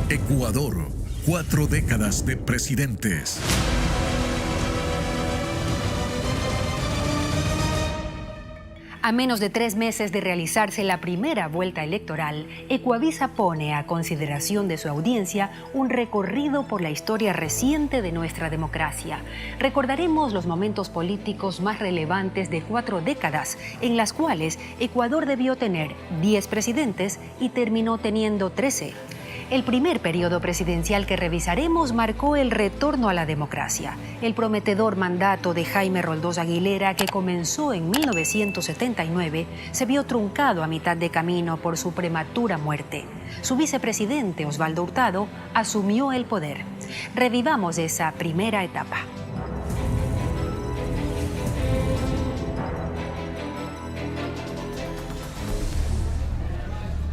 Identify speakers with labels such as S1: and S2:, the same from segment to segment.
S1: Ecuador, 4 décadas de presidentes.
S2: A menos de 3 meses de realizarse la primera vuelta electoral, Ecuavisa pone a consideración de su audiencia un recorrido por la historia reciente de nuestra democracia. Recordaremos los momentos políticos más relevantes de 4 décadas, en las cuales Ecuador debió tener 10 presidentes y terminó teniendo 13. El primer periodo presidencial que revisaremos marcó el retorno a la democracia. El prometedor mandato de Jaime Roldós Aguilera, que comenzó en 1979, se vio truncado a mitad de camino por su prematura muerte. Su vicepresidente, Osvaldo Hurtado, asumió el poder. Revivamos esa primera etapa.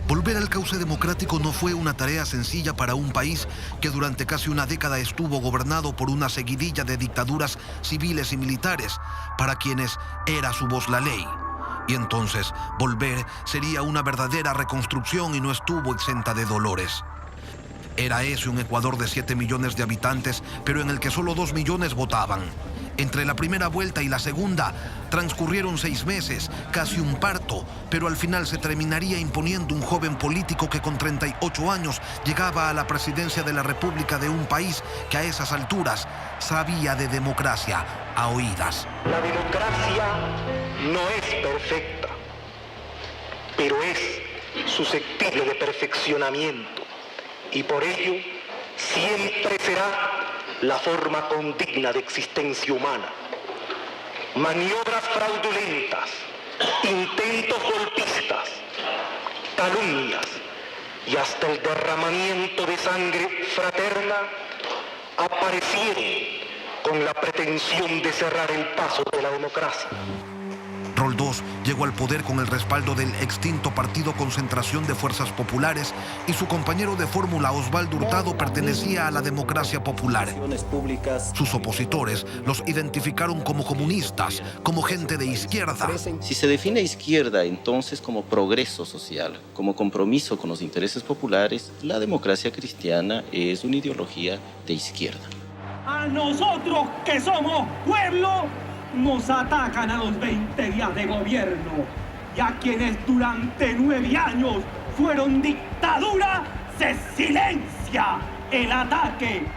S3: Volver al cauce democrático no fue una tarea sencilla para un país que durante casi una década estuvo gobernado por una seguidilla de dictaduras civiles y militares, para quienes era su voz la ley. Y entonces, volver sería una verdadera reconstrucción y no estuvo exenta de dolores. Era ese un Ecuador de 7 millones de habitantes, pero en el que solo 2 millones votaban. Entre la primera vuelta y la segunda transcurrieron 6 meses, casi un parto, pero al final se terminaría imponiendo un joven político que con 38 años llegaba a la presidencia de la República de un país que a esas alturas sabía de democracia a oídas.
S4: La democracia no es perfecta, pero es susceptible de perfeccionamiento y por ello siempre será la forma condigna de existencia humana. Maniobras fraudulentas, intentos golpistas, calumnias y hasta el derramamiento de sangre fraterna aparecieron con la pretensión de cerrar el paso de la democracia.
S3: Roldós llegó al poder con el respaldo del extinto Partido Concentración de Fuerzas Populares y su compañero de fórmula Osvaldo Hurtado pertenecía a la democracia popular. Sus opositores los identificaron como comunistas, como gente de izquierda.
S5: Si se define izquierda entonces como progreso social, como compromiso con los intereses populares, la democracia cristiana es una ideología de izquierda.
S6: A nosotros que somos pueblo, nos atacan a los 20 días de gobierno, y a quienes durante 9 años fueron dictadura, se silencia el ataque.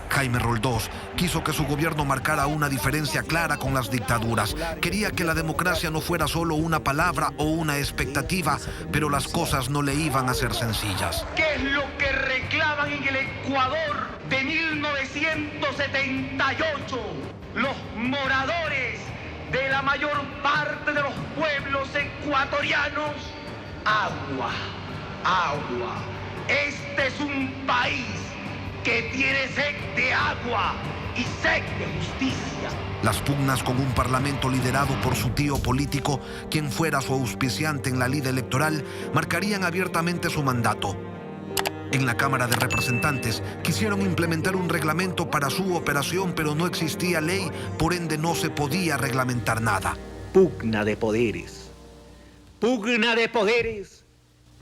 S3: Jaime Roldós quiso que su gobierno marcara una diferencia clara con las dictaduras. Quería que la democracia no fuera solo una palabra o una expectativa, pero las cosas no le iban a ser sencillas.
S4: ¿Qué es lo que reclaman en el Ecuador de 1978? Los moradores de la mayor parte de los pueblos ecuatorianos, agua, agua. Este es un país que tiene sed de agua y sed de justicia.
S3: Las pugnas con un parlamento liderado por su tío político, quien fuera su auspiciante en la lid electoral, marcarían abiertamente su mandato. En la Cámara de Representantes quisieron implementar un reglamento para su operación, pero no existía ley, por ende no se podía reglamentar nada.
S7: Pugna de poderes. Pugna de poderes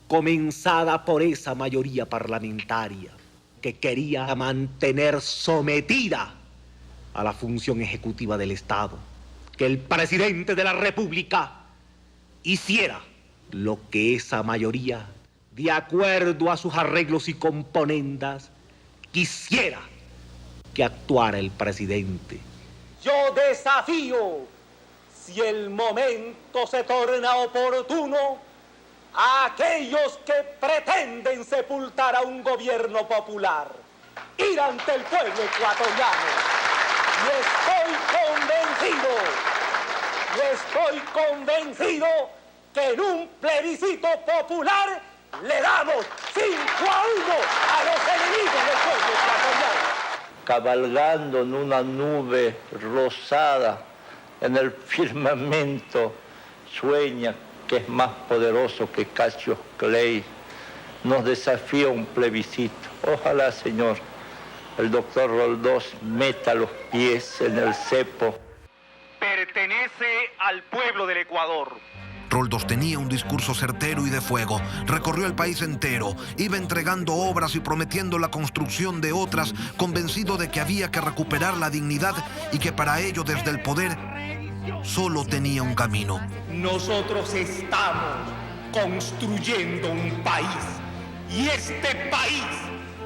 S7: comenzada por esa mayoría parlamentaria que quería mantener sometida a la función ejecutiva del Estado, que el presidente de la República hiciera lo que esa mayoría, de acuerdo a sus arreglos y componendas, quisiera que actuara el presidente. Yo desafío, si el momento se torna oportuno, a aquellos que pretenden sepultar a un gobierno popular, ir ante el pueblo ecuatoriano. Y estoy convencido que en un plebiscito popular le damos 5-1 a los enemigos del pueblo ecuatoriano.
S8: Cabalgando en una nube rosada en el firmamento, sueña que es más poderoso que Cassius Clay. Nos desafía un plebiscito. Ojalá, señor, el doctor Roldós meta los pies en el cepo.
S4: Pertenece al pueblo del Ecuador.
S3: Roldós tenía un discurso certero y de fuego. Recorrió el país entero, iba entregando obras y prometiendo la construcción de otras, convencido de que había que recuperar la dignidad y que para ello desde el poder solo tenía un camino.
S6: Nosotros estamos construyendo un país, y este país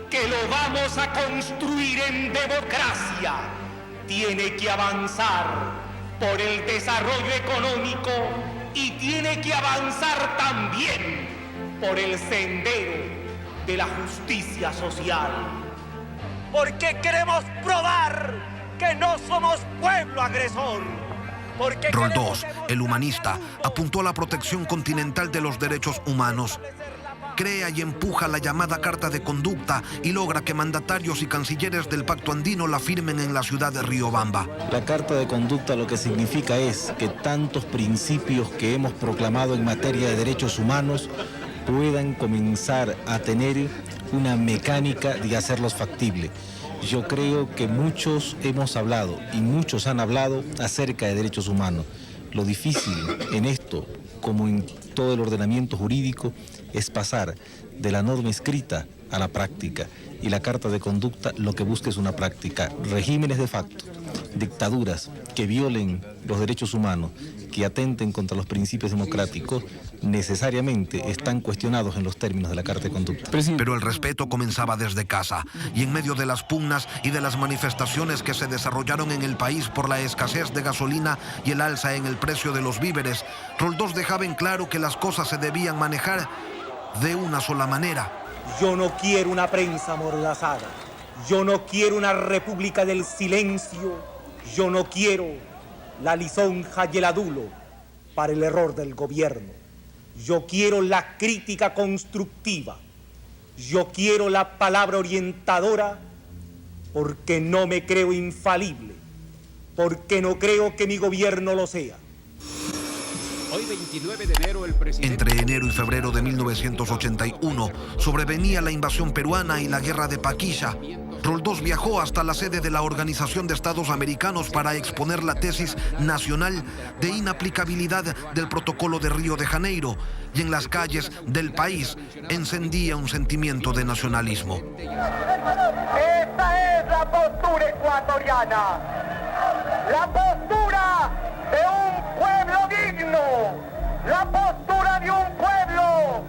S6: que lo vamos a construir en democracia tiene que avanzar por el desarrollo económico y tiene que avanzar también por el sendero de la justicia social. Porque queremos probar que no somos pueblo agresor.
S3: Roldós, el humanista, apuntó a la protección continental de los derechos humanos. Crea y empuja la llamada Carta de Conducta y logra que mandatarios y cancilleres del Pacto Andino la firmen en la ciudad de Riobamba.
S9: La Carta de Conducta lo que significa es que tantos principios que hemos proclamado en materia de derechos humanos puedan comenzar a tener una mecánica de hacerlos factibles. Yo creo que muchos hemos hablado y muchos han hablado acerca de derechos humanos. Lo difícil en esto, como en todo el ordenamiento jurídico, es pasar de la norma escrita a la práctica. Y la Carta de Conducta lo que busca es una práctica. Regímenes de facto, dictaduras que violen los derechos humanos, que atenten contra los principios democráticos, necesariamente están cuestionados en los términos de la Carta de Conducta.
S3: Pero el respeto comenzaba desde casa, y en medio de las pugnas y de las manifestaciones que se desarrollaron en el país por la escasez de gasolina y el alza en el precio de los víveres, Roldós dejaba en claro que las cosas se debían manejar de una sola manera.
S6: Yo no quiero una prensa amordazada. Yo no quiero una república del silencio. Yo no quiero la lisonja y el adulo para el error del gobierno. Yo quiero la crítica constructiva. Yo quiero la palabra orientadora, porque no me creo infalible, porque no creo que mi gobierno lo sea.
S10: Hoy 29 de enero el presidente...
S3: Entre enero y febrero de 1981 sobrevenía la invasión peruana y la guerra de Paquilla. Roldós viajó hasta la sede de la Organización de Estados Americanos para exponer la tesis nacional de inaplicabilidad del Protocolo de Río de Janeiro, y en las calles del país encendía un sentimiento de nacionalismo.
S4: Esta es la postura ecuatoriana, la postura de un pueblo digno, la postura de un pueblo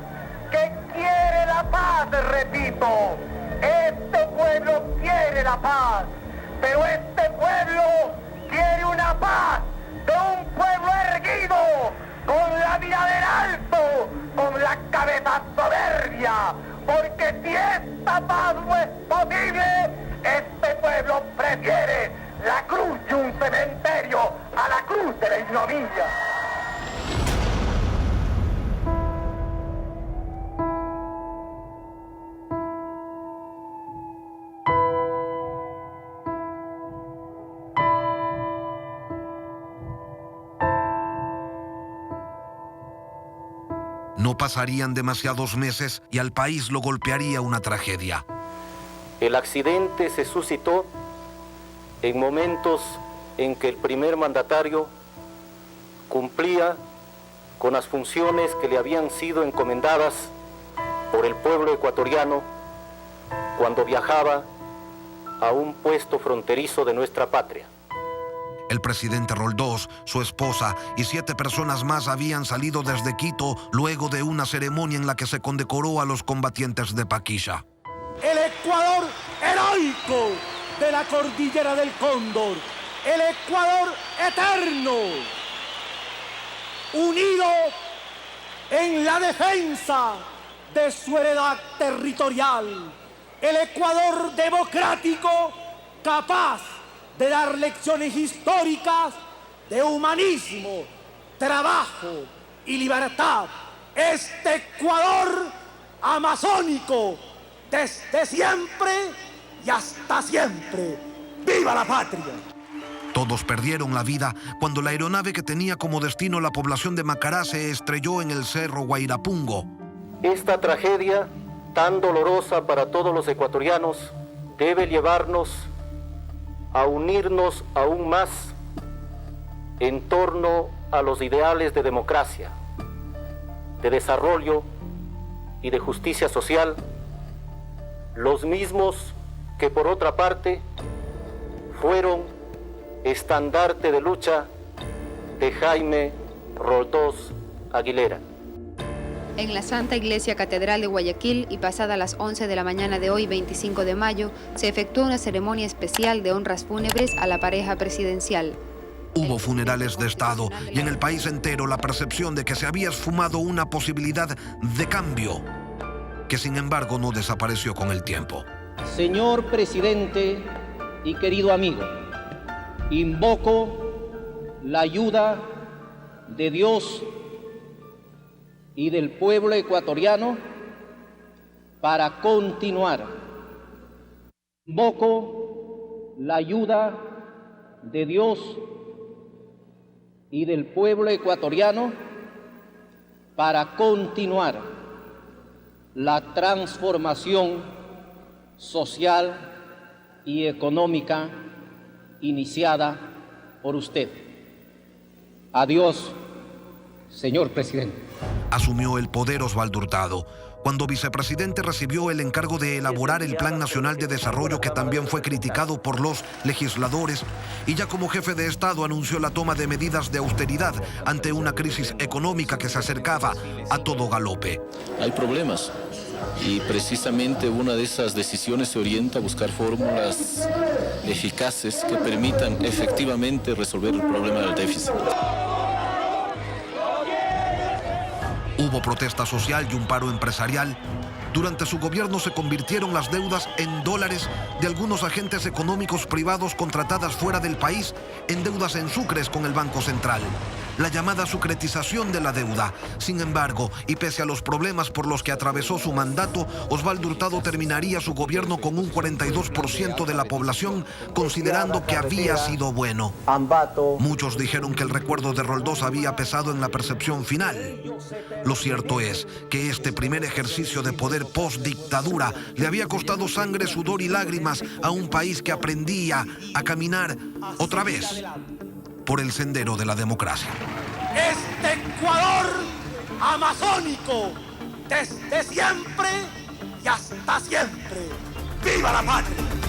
S4: que quiere la paz, repito. Este pueblo quiere la paz, pero este pueblo quiere una paz de un pueblo erguido, con la mirada en alto, con la cabeza soberbia, porque si esta paz no es posible, este pueblo prefiere la cruz de un cementerio a la cruz de la ignominia.
S3: No pasarían demasiados meses y al país lo golpearía una tragedia.
S5: El accidente se suscitó en momentos en que el primer mandatario cumplía con las funciones que le habían sido encomendadas por el pueblo ecuatoriano cuando viajaba a un puesto fronterizo de nuestra patria.
S3: El presidente Roldós, su esposa y 7 personas más habían salido desde Quito luego de una ceremonia en la que se condecoró a los combatientes de Paquilla.
S6: El Ecuador heroico de la cordillera del Cóndor, el Ecuador eterno, unido en la defensa de su heredad territorial, el Ecuador democrático capaz de dar lecciones históricas de humanismo, trabajo y libertad. Este Ecuador amazónico, desde siempre y hasta siempre. ¡Viva la patria!
S3: Todos perdieron la vida cuando la aeronave que tenía como destino la población de Macará se estrelló en el Cerro Guairapungo.
S5: Esta tragedia, tan dolorosa para todos los ecuatorianos, debe llevarnos a unirnos aún más en torno a los ideales de democracia, de desarrollo y de justicia social, los mismos que por otra parte fueron estandarte de lucha de Jaime Roldós Aguilera.
S11: En la Santa Iglesia Catedral de Guayaquil y pasada las 11 de la mañana de hoy, 25 de mayo, se efectuó una ceremonia especial de honras fúnebres a la pareja presidencial.
S3: Hubo funerales de Estado y en el país entero la percepción de que se había esfumado una posibilidad de cambio, que sin embargo no desapareció con el tiempo.
S12: Señor presidente y querido amigo, invoco la ayuda de Dios y del pueblo ecuatoriano para continuar. Invoco la ayuda de Dios y del pueblo ecuatoriano para continuar la transformación social y económica iniciada por usted. Adiós, señor presidente.
S3: Asumió el poder Osvaldo Hurtado. Cuando vicepresidente recibió el encargo de elaborar el Plan Nacional de Desarrollo, que también fue criticado por los legisladores, y ya como jefe de Estado anunció la toma de medidas de austeridad ante una crisis económica que se acercaba a todo galope.
S13: Hay problemas y precisamente una de esas decisiones se orienta a buscar fórmulas eficaces que permitan efectivamente resolver el problema del déficit.
S3: Hubo protesta social y un paro empresarial. Durante su gobierno se convirtieron las deudas en dólares de algunos agentes económicos privados contratadas fuera del país en deudas en sucres con el Banco Central. La llamada sucretización de la deuda. Sin embargo, y pese a los problemas por los que atravesó su mandato, Osvaldo Hurtado terminaría su gobierno con un 42% de la población considerando que había sido bueno. Muchos dijeron que el recuerdo de Roldós había pesado en la percepción final. Lo cierto es que este primer ejercicio de poder post-dictadura le había costado sangre, sudor y lágrimas a un país que aprendía a caminar otra vez por el sendero de la democracia.
S4: Este Ecuador amazónico, desde siempre y hasta siempre. ¡Viva la patria!